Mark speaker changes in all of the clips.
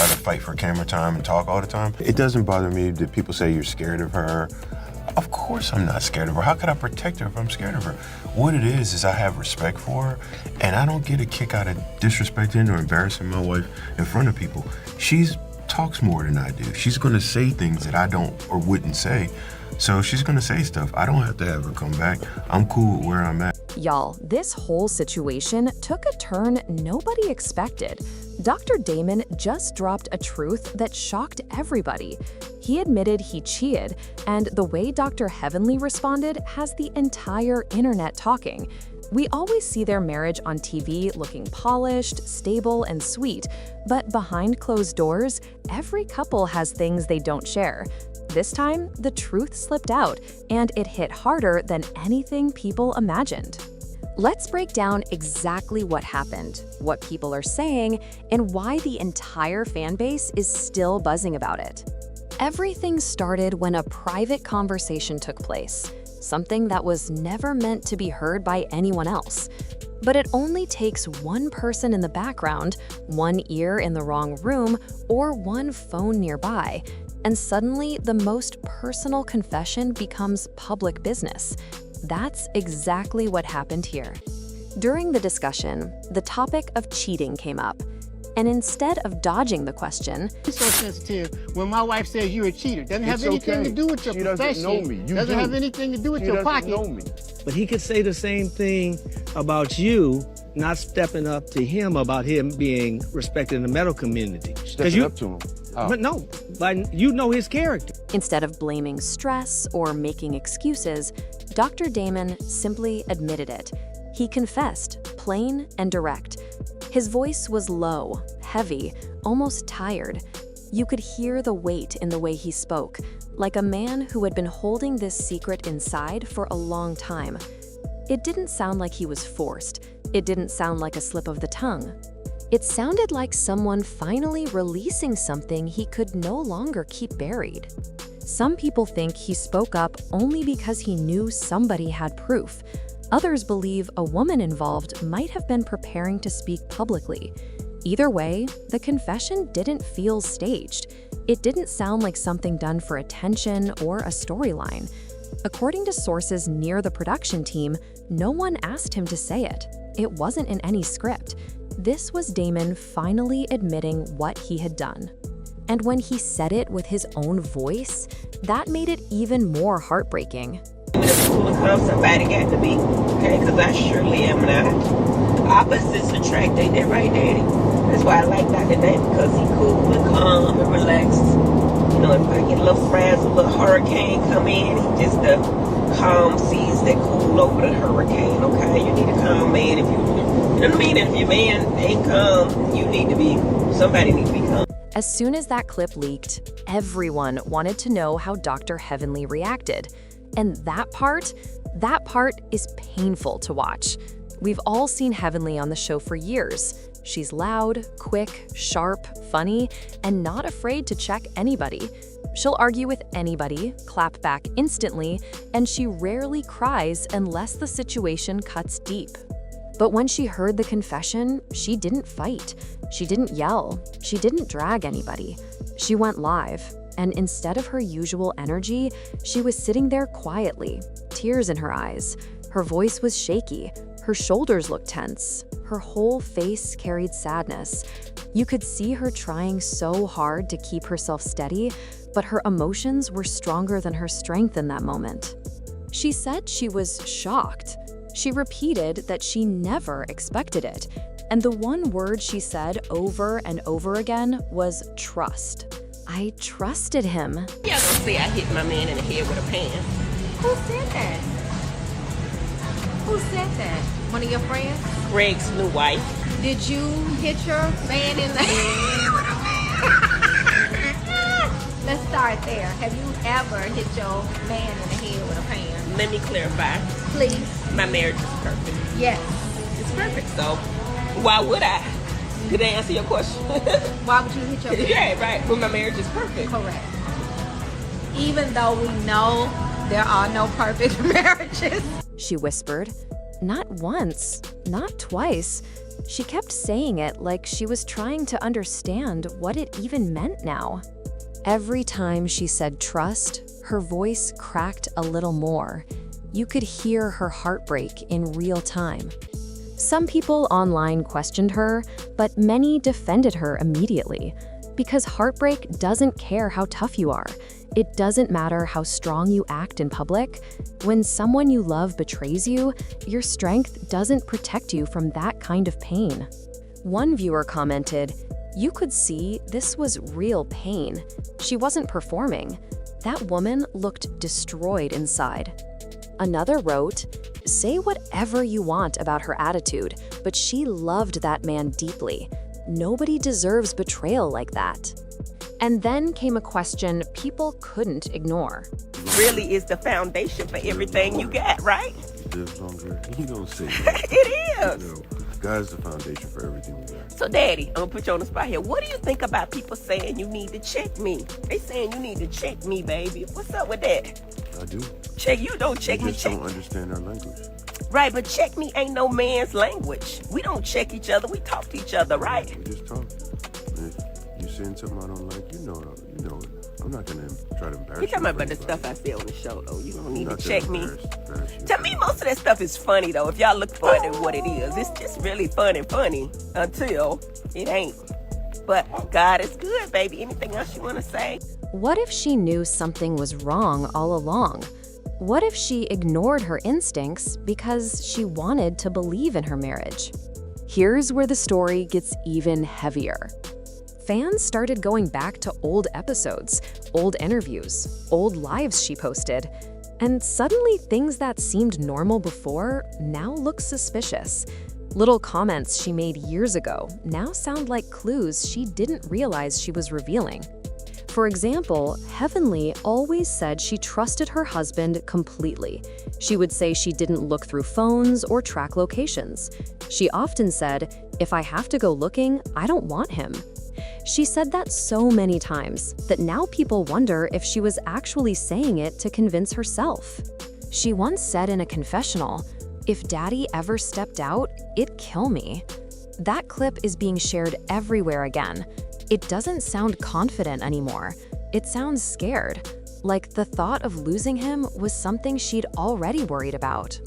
Speaker 1: try to fight for camera time and talk all the time. It doesn't bother me that people say you're scared of her. Of course I'm not scared of her. How could I protect her if I'm scared of her? What it is I have respect for her, and I don't get a kick out of disrespecting or embarrassing my wife in front of people. She talks more than I do. She's gonna say things that I don't or wouldn't say. So she's gonna say stuff. I don't have to have her come back. I'm cool with where I'm at.
Speaker 2: Y'all, this whole situation took a turn nobody expected. Dr. Damon just dropped a truth that shocked everybody. He admitted he cheated, and the way Dr. Heavenly responded has the entire internet talking. We always see their marriage on TV looking polished, stable, and sweet, but behind closed doors, every couple has things they don't share. This time, the truth slipped out, and it hit harder than anything people imagined. Let's break down exactly what happened, what people are saying, and why the entire fan base is still buzzing about it. Everything started when a private conversation took place, something that was never meant to be heard by anyone else. But it only takes one person in the background, one ear in the wrong room, or one phone nearby, and suddenly the most personal confession becomes public business. That's exactly what happened here. During the discussion, the topic of cheating came up, and instead of dodging the question,
Speaker 3: It's so sensitive. When my wife says you're a cheater, doesn't have anything to do with your
Speaker 4: She
Speaker 3: profession.
Speaker 4: doesn't know me. You
Speaker 3: doesn't
Speaker 4: do.
Speaker 3: have anything to do with
Speaker 4: She
Speaker 3: your
Speaker 4: doesn't
Speaker 3: pocket.
Speaker 4: know me.
Speaker 5: But he could say the same thing about you, not stepping up to him about him being respected in the medical community.
Speaker 4: Stepping up to him. How?
Speaker 5: But no, like you know his character.
Speaker 2: instead of blaming stress or making excuses, Dr. Damon simply admitted it. He confessed, plain and direct. His voice was low, heavy, almost tired. You could hear the weight in the way he spoke, like a man who had been holding this secret inside for a long time. It didn't sound like he was forced. It didn't sound like a slip of the tongue. It sounded like someone finally releasing something he could no longer keep buried. Some people think he spoke up only because he knew somebody had proof. Others believe a woman involved might have been preparing to speak publicly. Either way, the confession didn't feel staged. It didn't sound like something done for attention or a storyline. According to sources near the production team, no one asked him to say it. It wasn't in any script. This was Damon finally admitting what he had done. And when he said it with his own voice, that made it even more heartbreaking.
Speaker 6: As cool as come, somebody got to be, okay? Because I surely am not. Opposites attract, ain't that right, Daddy? That's why I like Dr. Damon, because he cool and calm and relaxed. You know, if I get a little frazzle, a little hurricane come in, he just the calm seas that cool over the hurricane, okay? You need a calm man if you know what I mean? If your man ain't calm, you need to be, somebody need to be calm.
Speaker 2: As soon as that clip leaked, everyone wanted to know how Dr. Heavenly reacted. And that part is painful to watch. We've all seen Heavenly on the show for years. She's loud, quick, sharp, funny, and not afraid to check anybody. She'll argue with anybody, clap back instantly, and she rarely cries unless the situation cuts deep. But when she heard the confession, she didn't fight. She didn't yell. She didn't drag anybody. She went live. And instead of her usual energy, she was sitting there quietly, tears in her eyes. Her voice was shaky. Her shoulders looked tense. Her whole face carried sadness. You could see her trying so hard to keep herself steady, but her emotions were stronger than her strength in that moment. She said she was shocked. She repeated that she never expected it. And the one word she said over and over again was trust. I trusted him.
Speaker 6: Y'all gonna say I hit my man in the head with a pan.
Speaker 7: Who said that? Who said that? One of your friends?
Speaker 6: Greg's new wife.
Speaker 7: Did you hit your man in the head with a pan? Let's start there. Have you ever hit your man in the head with a pan?
Speaker 6: Let me clarify.
Speaker 7: Please.
Speaker 6: My marriage is perfect.
Speaker 7: Yes.
Speaker 6: It's perfect. So why would I? Did I answer your question?
Speaker 7: Why would you hit your man?
Speaker 6: Yeah, right. Well, my marriage is perfect.
Speaker 7: Correct. Even though we know there are no perfect marriages.
Speaker 2: She whispered. Not once, not twice, She kept saying it like she was trying to understand what it even meant now. Every time she said trust, her voice cracked a little more. You could hear her heartbreak in real time. Some people online questioned her, but many defended her immediately. Because heartbreak doesn't care how tough you are. It doesn't matter how strong you act in public. When someone you love betrays you, your strength doesn't protect you from that kind of pain. One viewer commented, "You could see this was real pain. She wasn't performing. That woman looked destroyed inside." Another wrote, "Say whatever you want about her attitude, but she loved that man deeply. Nobody deserves betrayal like that." And then came a question people couldn't ignore.
Speaker 6: Really is the foundation for everything you got, right?
Speaker 1: Live longer. You don't say that.
Speaker 6: It is.
Speaker 1: No, God's the foundation for everything we got.
Speaker 6: So, Daddy, I'm gonna put you on the spot here. What do you think about people saying you need to check me? They saying you need to check me, baby. What's up with that?
Speaker 1: I do.
Speaker 6: Check you, don't check
Speaker 1: You
Speaker 6: me,
Speaker 1: just
Speaker 6: check.
Speaker 1: don't understand our language.
Speaker 6: Right, but check me ain't no man's language. We don't check each other, we talk to each other, right?
Speaker 1: We just talk. If you saying something I don't like, you know it. I'm not gonna try to embarrass you.
Speaker 6: You talking about the
Speaker 1: for
Speaker 6: stuff I say on the show, though. You don't need
Speaker 1: Not
Speaker 6: to
Speaker 1: that
Speaker 6: check me.
Speaker 1: embarrass you.
Speaker 6: To me, most of that stuff is funny, though. If y'all look for it and what it is, it's just really funny until it ain't. But God is good, baby. Anything else you want to say?
Speaker 2: What if she knew something was wrong all along? What if she ignored her instincts because she wanted to believe in her marriage? Here's where the story gets even heavier. Fans started going back to old episodes, old interviews, old lives she posted, and suddenly things that seemed normal before now look suspicious. Little comments she made years ago now sound like clues she didn't realize she was revealing. For example, Heavenly always said she trusted her husband completely. She would say she didn't look through phones or track locations. She often said, "If I have to go looking, I don't want him." She said that so many times that now people wonder if she was actually saying it to convince herself. She once said in a confessional, "If Daddy ever stepped out, it'd kill me." That clip is being shared everywhere again. It doesn't sound confident anymore. It sounds scared, like the thought of losing him was something she'd already worried about.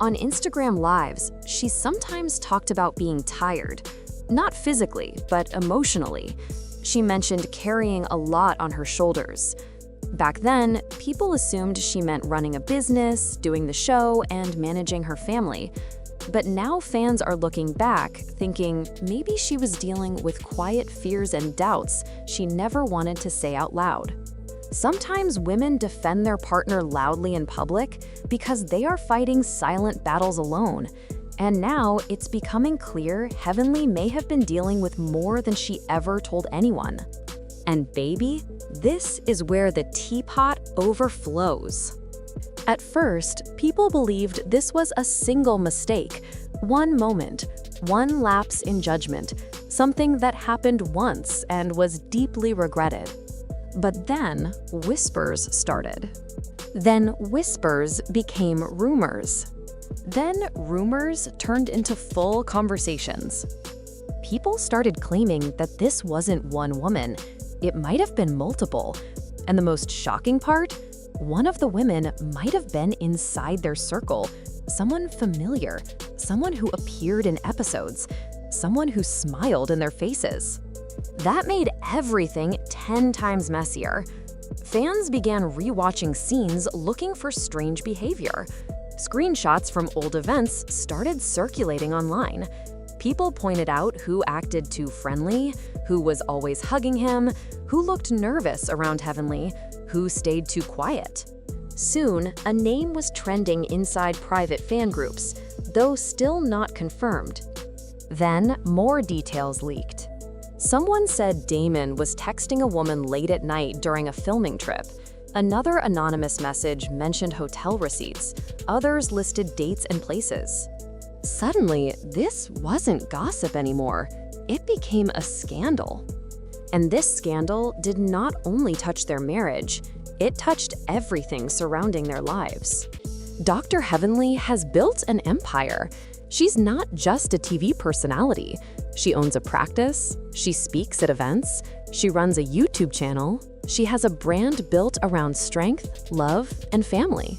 Speaker 2: On Instagram Lives, she sometimes talked about being tired. Not physically, but emotionally. She mentioned carrying a lot on her shoulders. Back then, people assumed she meant running a business, doing the show, and managing her family. But now fans are looking back, thinking maybe she was dealing with quiet fears and doubts she never wanted to say out loud. Sometimes women defend their partner loudly in public because they are fighting silent battles alone. And now it's becoming clear Heavenly may have been dealing with more than she ever told anyone. And baby, this is where the teapot overflows. At first, people believed this was a single mistake, one moment, one lapse in judgment, something that happened once and was deeply regretted. But then, whispers started. Then whispers became rumors. Then rumors turned into full conversations. People started claiming that this wasn't one woman. It might have been multiple. And the most shocking part? One of the women might have been inside their circle, someone familiar, someone who appeared in episodes, someone who smiled in their faces. That made everything 10 times messier. Fans began rewatching scenes looking for strange behavior. Screenshots from old events started circulating online. People pointed out who acted too friendly, who was always hugging him, who looked nervous around Heavenly, who stayed too quiet. Soon, a name was trending inside private fan groups, though still not confirmed. Then, more details leaked. Someone said Damon was texting a woman late at night during a filming trip. Another anonymous message mentioned hotel receipts. Others listed dates and places. Suddenly, this wasn't gossip anymore. It became a scandal. And this scandal did not only touch their marriage, it touched everything surrounding their lives. Dr. Heavenly has built an empire. She's not just a TV personality. She owns a practice, she speaks at events, she runs a YouTube channel, she has a brand built around strength, love, and family.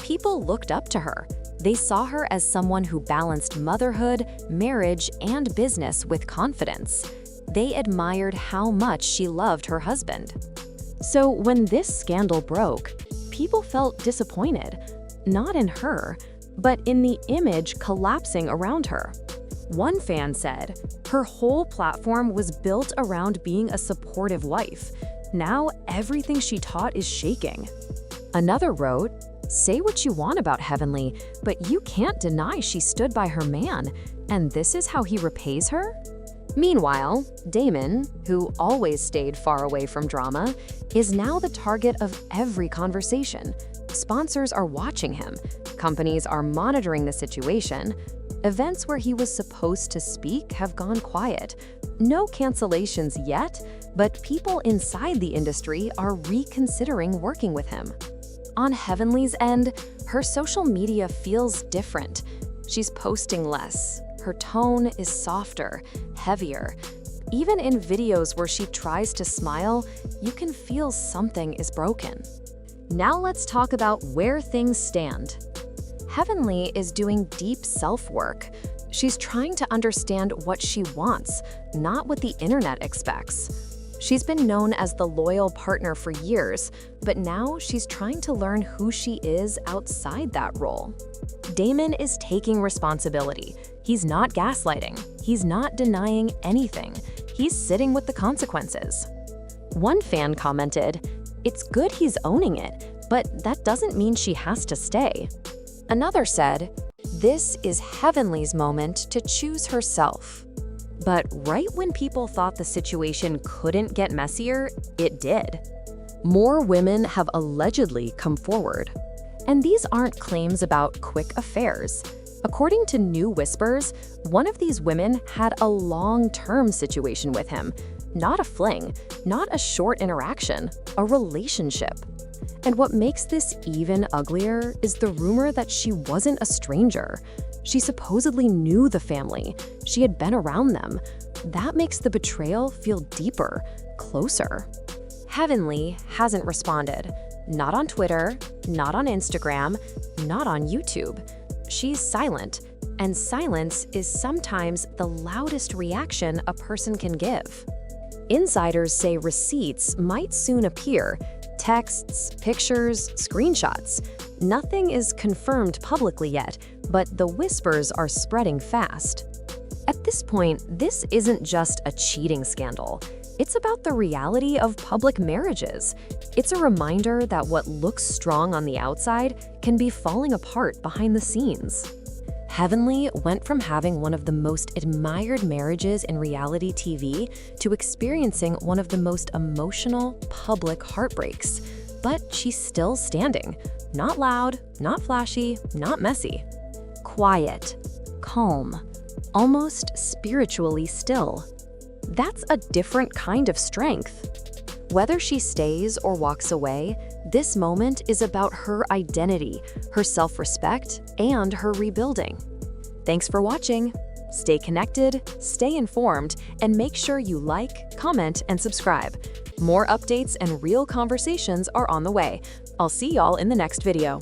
Speaker 2: People looked up to her. They saw her as someone who balanced motherhood, marriage, and business with confidence. They admired how much she loved her husband. So when this scandal broke, people felt disappointed, not in her, but in the image collapsing around her. One fan said, her whole platform was built around being a supportive wife. Now everything she taught is shaking. Another wrote, say what you want about Heavenly, but you can't deny she stood by her man, and this is how he repays her? Meanwhile, Damon, who always stayed far away from drama, is now the target of every conversation. Sponsors are watching him. Companies are monitoring the situation. Events where he was supposed to speak have gone quiet. No cancellations yet, but people inside the industry are reconsidering working with him. On Heavenly's end, her social media feels different. She's posting less. Her tone is softer, heavier. Even in videos where she tries to smile, you can feel something is broken. Now let's talk about where things stand. Heavenly is doing deep self-work. She's trying to understand what she wants, not what the internet expects. She's been known as the loyal partner for years, but now she's trying to learn who she is outside that role. Damon is taking responsibility. He's not gaslighting. He's not denying anything. He's sitting with the consequences. One fan commented, "It's good he's owning it, but that doesn't mean she has to stay." Another said, "This is Heavenly's moment to choose herself." But right when people thought the situation couldn't get messier, it did. More women have allegedly come forward. And these aren't claims about quick affairs. According to New Whispers, one of these women had a long-term situation with him. Not a fling, not a short interaction, a relationship. And what makes this even uglier is the rumor that she wasn't a stranger. She supposedly knew the family. She had been around them. That makes the betrayal feel deeper, closer. Heavenly hasn't responded. Not on Twitter, not on Instagram, not on YouTube. She's silent, and silence is sometimes the loudest reaction a person can give. Insiders say receipts might soon appear. Texts, pictures, screenshots. Nothing is confirmed publicly yet, but the whispers are spreading fast. At this point, this isn't just a cheating scandal. It's about the reality of public marriages. It's a reminder that what looks strong on the outside can be falling apart behind the scenes. Heavenly went from having one of the most admired marriages in reality TV to experiencing one of the most emotional public heartbreaks. But she's still standing. Not loud, not flashy, not messy. Quiet, calm, almost spiritually still. That's a different kind of strength. Whether she stays or walks away, this moment is about her identity, her self-respect, and her rebuilding. Thanks for watching. Stay connected, stay informed, and make sure you like, comment, and subscribe. More updates and real conversations are on the way. I'll see y'all in the next video.